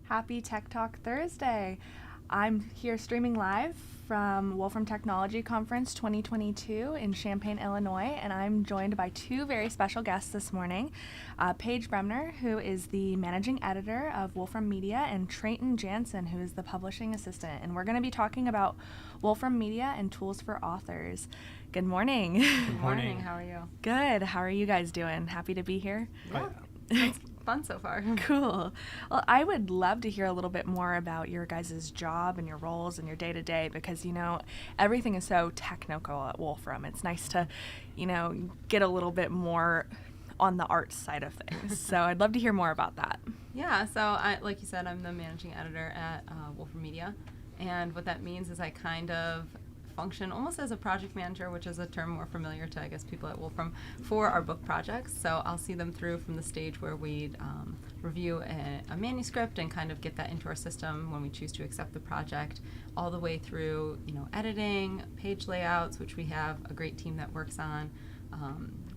Happy Tech Talk Thursday. I'm here streaming live from Wolfram Technology Conference 2022 in Champaign, Illinois, and I'm joined by two very special guests this morning. Paige Bremner, who is the managing editor of Wolfram Media, and Treyton Jansen, who is the publishing assistant. And we're going to be talking about Wolfram Media and Tools for Authors. Good morning. Good morning. How are you? Good. How are you guys doing? Happy to be here? Yeah. It's fun so far. Cool. Well, I would love to hear a little bit more about your guys' job and your roles and your day-to-day because, everything is so technical at Wolfram. It's nice to, get a little bit more on the art side of things. So I'd love to hear more about that. Yeah, so like you said, I'm the managing editor at Wolfram Media. And what that means is I kind of function almost as a project manager, which is a term more familiar to, I guess, people at Wolfram, for our book projects. So I'll see them through from the stage where we'd review a manuscript and kind of get that into our system when we choose to accept the project, all the way through, editing, page layouts, which we have a great team that works on,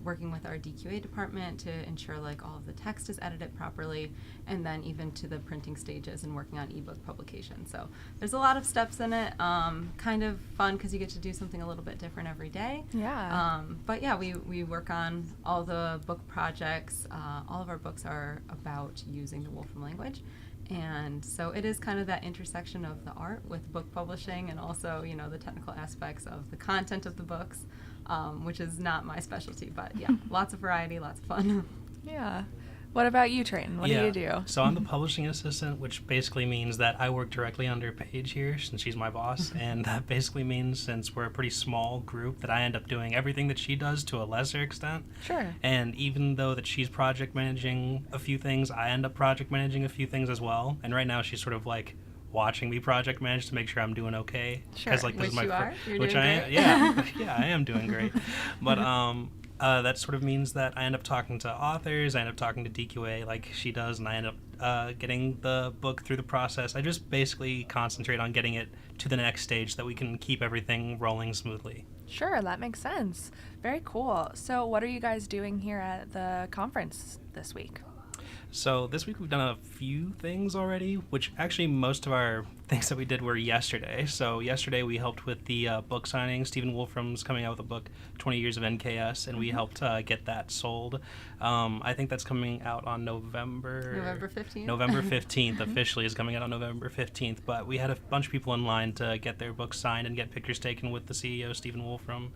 working with our DQA department to ensure all of the text is edited properly, and then even to the printing stages and working on ebook publication. So there's a lot of steps in it. Kind of fun because you get to do something a little bit different every day. Yeah. But yeah, we work on all the book projects. All of our books are about using the Wolfram language. And so it is kind of that intersection of the art with book publishing and also, the technical aspects of the content of the books, which is not my specialty. But yeah, lots of variety, lots of fun. Yeah. What about you, Treyton? What do you do? So I'm the publishing assistant, which basically means that I work directly under Paige here since she's my boss. And that basically means since we're a pretty small group that I end up doing everything that she does to a lesser extent. Sure. And even though that she's project managing a few things, I end up project managing a few things as well. And right now she's sort of watching me project manage to make sure I'm doing okay. Sure. This Which is my you are. You're which doing I great. am. Yeah, I am doing great. But that sort of means that I end up talking to authors, I end up talking to DQA like she does, and I end up getting the book through the process. I just basically concentrate on getting it to the next stage so that we can keep everything rolling smoothly. Sure, that makes sense. Very cool. So what are you guys doing here at the conference this week? So this week we've done a few things already, which actually most of our things that we did were yesterday. So yesterday we helped with the book signing. Stephen Wolfram's coming out with a book, 20 Years of NKS, and we helped get that sold. I think that's coming out on November 15th. November 15th officially is coming out on November 15th, but we had a bunch of people in line to get their books signed and get pictures taken with the CEO, Stephen Wolfram.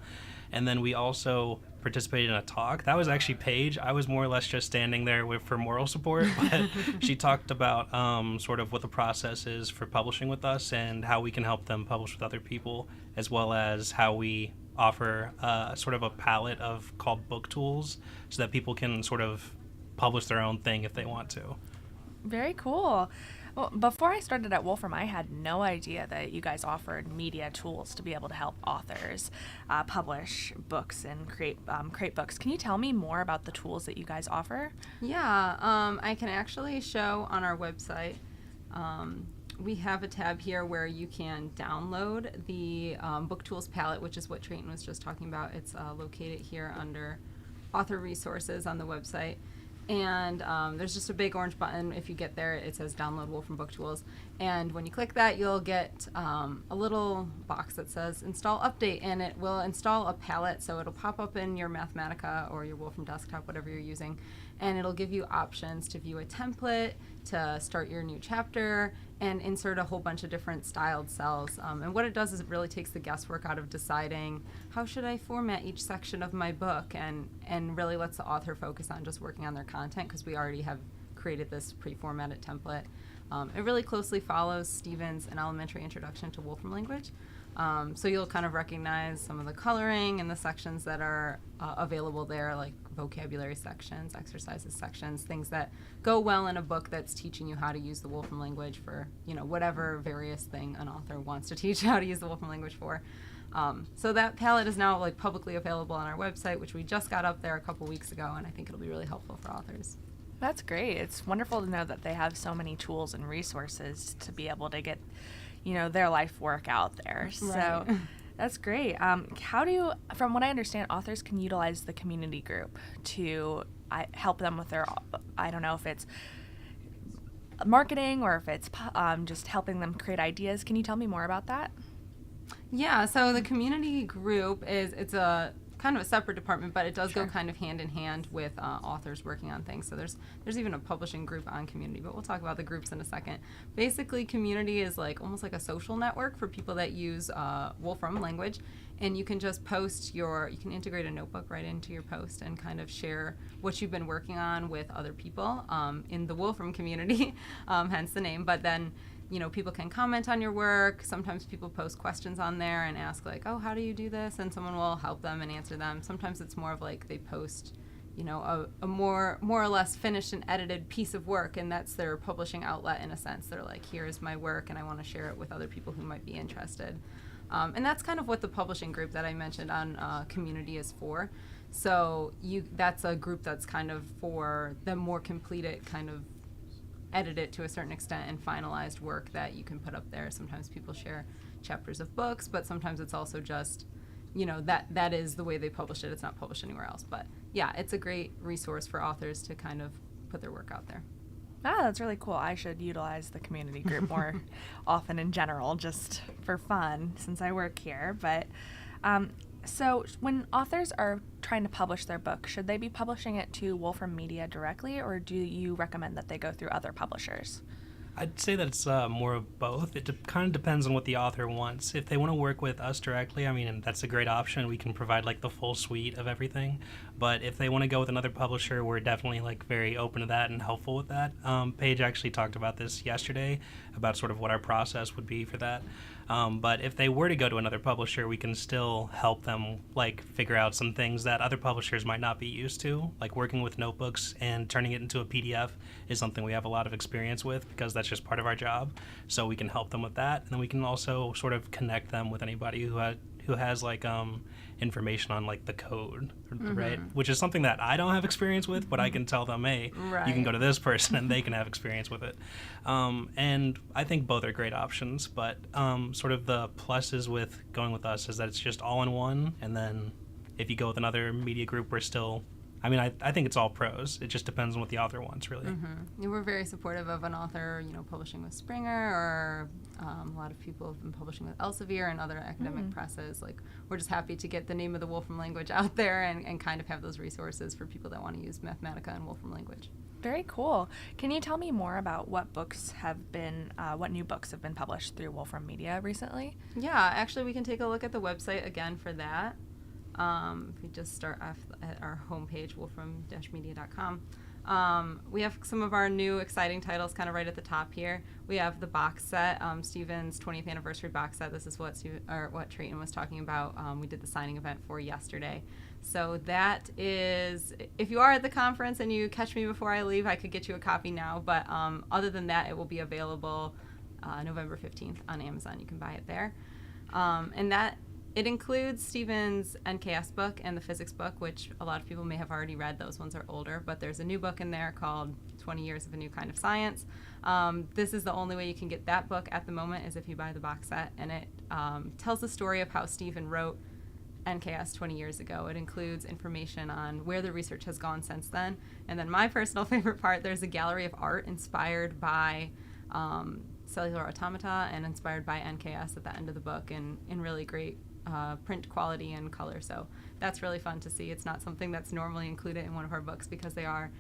And then we also participated in a talk. That was actually Paige. I was more or less just standing there for moral support, but she talked about sort of what the process is for publishing with us and how we can help them publish with other people, as well as how we offer sort of a palette called book tools so that people can sort of publish their own thing if they want to. Very cool. Well, before I started at Wolfram, I had no idea that you guys offered media tools to be able to help authors publish books and create books. Can you tell me more about the tools that you guys offer? Yeah, I can actually show on our website. We have a tab here where you can download the book tools palette, which is what Treyton was just talking about. It's located here under author resources on the website. And there's just a big orange button. If you get there, it says download Wolfram Book Tools. And when you click that, you'll get a little box that says install update, and it will install a palette. So it'll pop up in your Mathematica or your Wolfram desktop, whatever you're using. And it'll give you options to view a template, to start your new chapter, and insert a whole bunch of different styled cells. And what it does is it really takes the guesswork out of deciding how should I format each section of my book, and really lets the author focus on just working on their content because we already have created this pre-formatted template. It really closely follows Stephen's An Elementary Introduction to Wolfram Language. So you'll kind of recognize some of the coloring and the sections that are available there, like vocabulary sections, exercises sections, things that go well in a book that's teaching you how to use the Wolfram language for, whatever various thing an author wants to teach how to use the Wolfram language for. So that palette is now publicly available on our website, which we just got up there a couple weeks ago, and I think it'll be really helpful for authors. That's great. It's wonderful to know that they have so many tools and resources to be able to get, their life work out there. Right. So that's great. From what I understand, authors can utilize the community group to help them with their, I don't know if it's marketing or if it's just helping them create ideas. Can you tell me more about that? Yeah, so the community group it's a kind of a separate department, but it does Sure. go kind of hand in hand with authors working on things. So there's even a publishing group on community, but we'll talk about the groups in a second. Basically, community is like almost like a social network for people that use Wolfram language, and you can just post you can integrate a notebook right into your post and kind of share what you've been working on with other people in the Wolfram community, hence the name. But then people can comment on your work. Sometimes people post questions on there and ask like, oh, how do you do this? And someone will help them and answer them. Sometimes it's more of like they post, a more or less finished and edited piece of work, and that's their publishing outlet in a sense. They're like, here's my work, and I want to share it with other people who might be interested. And that's kind of what the publishing group that I mentioned on community is for. So that's a group that's kind of for the more completed kind of edit it to a certain extent and finalized work that you can put up there. Sometimes people share chapters of books, but sometimes it's also just, that is the way they publish it. It's not published anywhere else. But yeah, it's a great resource for authors to kind of put their work out there. Ah, that's really cool. I should utilize the community group more often in general, just for fun, since I work here. But so when authors are trying to publish their book, should they be publishing it to Wolfram Media directly, or do you recommend that they go through other publishers? I'd say that it's more of both. It kind of depends on what the author wants. If they want to work with us directly, I mean, that's a great option. We can provide like the full suite of everything. But if they want to go with another publisher, we're definitely like very open to that and helpful with that. Paige actually talked about this yesterday, about sort of what our process would be for that. But if they were to go to another publisher, we can still help them like figure out some things that other publishers might not be used to, like working with notebooks and turning it into a PDF is something we have a lot of experience with because that's just part of our job. So we can help them with that, and then we can also sort of connect them with anybody who has like information on like the code, right? Which is something that I don't have experience with, but I can tell them, hey, you can go to this person and they can have experience with it. And I think both are great options, but sort of the pluses with going with us is that it's just all in one, and then if you go with another media group, we're still, I think it's all pros. It just depends on what the author wants, really. Yeah, we're very supportive of an author, publishing with Springer, or a lot of people have been publishing with Elsevier and other academic presses. Like, we're just happy to get the name of the Wolfram language out there and kind of have those resources for people that want to use Mathematica and Wolfram language. Very cool. Can you tell me more about what new books have been published through Wolfram Media recently? Yeah, actually, we can take a look at the website again for that. If we just start off at our homepage, wolfram-media.com, we have some of our new exciting titles kind of right at the top here. We have the box set, Stephen's 20th anniversary box set. This is what Treyton was talking about. We did the signing event for yesterday. So that is, if you are at the conference and you catch me before I leave, I could get you a copy now. But other than that, it will be available November 15th on Amazon. You can buy it there. And that it includes Stephen's NKS book and the physics book, which a lot of people may have already read. Those ones are older, but there's a new book in there called 20 Years of a New Kind of Science. This is the only way you can get that book at the moment is if you buy the box set, and it tells the story of how Stephen wrote NKS 20 years ago. It includes information on where the research has gone since then. And then my personal favorite part, there's a gallery of art inspired by cellular automata and inspired by NKS at the end of the book in really great print quality and color. So that's really fun to see. It's not something that's normally included in one of our books because they are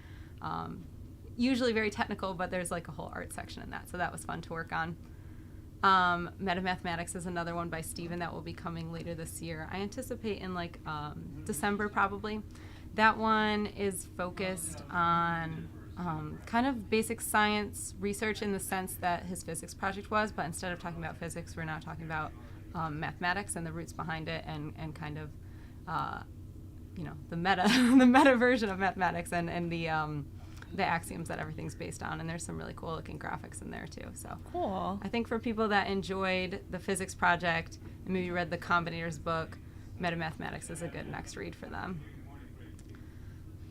usually very technical, but there's like a whole art section in that. So that was fun to work on. Metamathematics is another one by Stephen that will be coming later this year. I anticipate in like December probably. That one is focused on kind of basic science research in the sense that his physics project was, but instead of talking about physics, we're now talking about mathematics and the roots behind it, and kind of the meta version of mathematics and the axioms that everything's based on. And there's some really cool looking graphics in there too. So cool. I think for people that enjoyed the physics project and maybe read the Combinators book, Metamathematics is a good next read for them.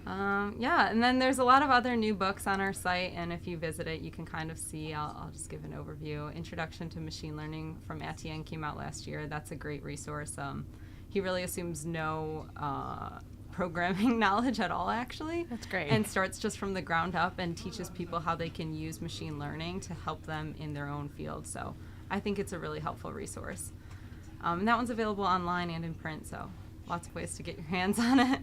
And then there's a lot of other new books on our site, and if you visit it, you can kind of see, I'll just give an overview. Introduction to Machine Learning from Etienne came out last year. That's a great resource. He really assumes no programming knowledge at all, actually. That's great. And starts just from the ground up and teaches people how they can use machine learning to help them in their own field. So I think it's a really helpful resource. And that one's available online and in print, so lots of ways to get your hands on it.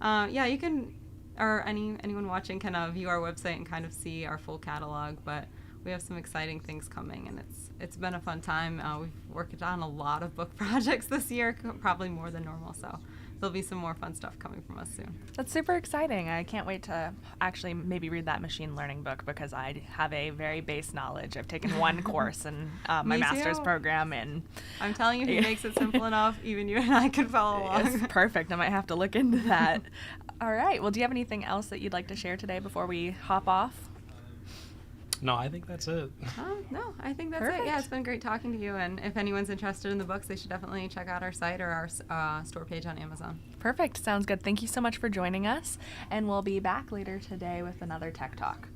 Yeah, you can, or anyone watching can view our website and kind of see our full catalog, but we have some exciting things coming, and it's been a fun time. We've worked on a lot of book projects this year, probably more than normal, so there'll be some more fun stuff coming from us soon. That's super exciting. I can't wait to actually maybe read that machine learning book, because I have a very base knowledge. I've taken one course in my Me master's too. program, and I'm telling you, he makes it simple enough, even you and I could follow along. it's perfect. I might have to look into that. All right. Well, do you have anything else that you'd like to share today before we hop off? No, I think that's it. No, I think that's Perfect. it. Yeah, it's been great talking to you. And if anyone's interested in the books, they should definitely check out our site or our store page on Amazon. Perfect. Sounds good. Thank you so much for joining us, and we'll be back later today with another Tech Talk.